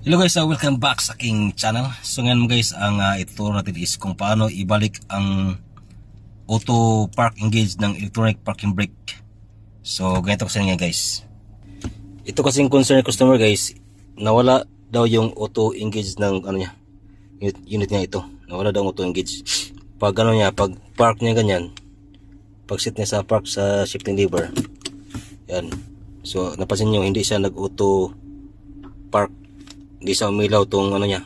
Hello guys, welcome back sa aking channel. So ngayon guys, ang ituturo natin is kung paano ibalik ang auto park engage ng electronic parking brake. So ganito kasi nga guys. Ito kasing concern customer guys, nawala daw yung auto engage ng ano niya, unit niya ito. Nawala daw ang auto engage. Pag ano niya, pag park niya ganyan, pag sit niya sa park sa shifting lever. Yan. So napansin niyo hindi siya nag-auto park. Hindi sa umilaw tong ano niya,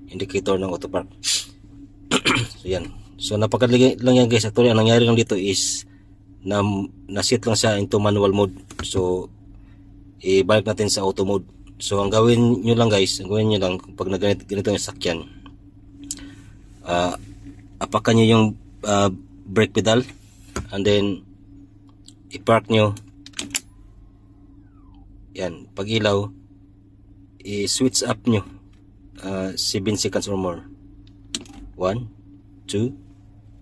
indicator ng auto park. So yan. So napakadali lang yan guys. Actually ang nangyari lang dito is na-set lang siya into manual mode. So ibalik natin sa auto mode. So ang gawin nyo lang guys, ang gawin nyo lang pag ganito yung sakyan, apakan nyo yung brake pedal and then i-park nyo. Yan, pag ilaw i-switch up nyo 7 seconds or more. 1, 2,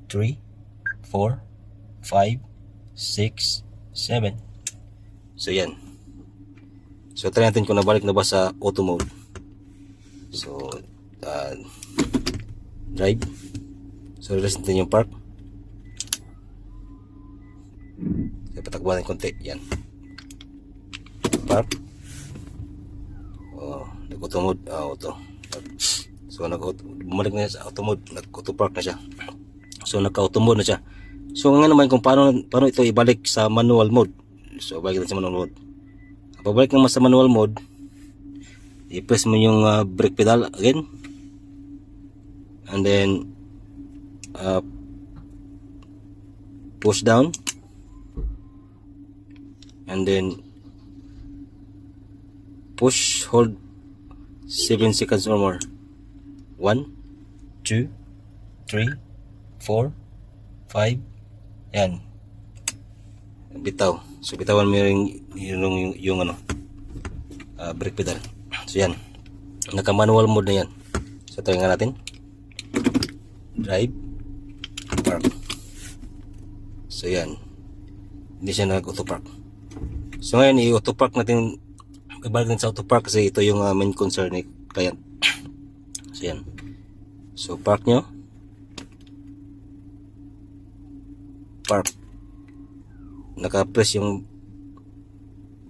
3, 4, 5, 6, 7. So yan. So try natin kung nabalik na ba sa auto mode. So drive. So release natin yung park. So patakbuhan natin konti. Yan. Park. Nag-auto mode, auto. So bumalik na siya sa auto mode, nag-auto park na siya. So nagka-auto mode na siya. So ngayon naman kung paano ito ibalik sa manual mode. So balik natin sa manual mode. Pabalik naman sa manual mode, i-press mo yung brake pedal again. And then push down. And then push, hold 7 seconds or more. 1, 2, 3, 4, 5. Yan. Bitaw. So bitawan mo yung ano, brake pedal. So yan. Naka-manual mode na yan. So try nga natin. Drive. Park. So yan. Hindi siya nag-auto park. So ngayon i-auto park natin. Ibalik natin sa auto park kasi ito yung main concern ni client. So yan. So park nyo. Park. Naka-press yung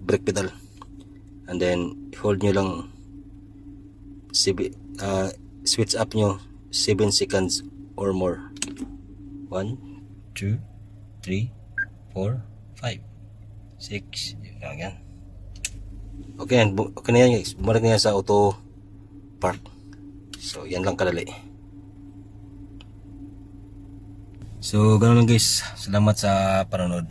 brake pedal. And then hold nyo lang, switch up nyo 7 seconds or more. 1, 2, 3, 4, 5, 6. Yan. Okay na yan guys. Bumalik na yan sa auto park. So yan lang kadali. So ganoon lang guys. Salamat sa panonood.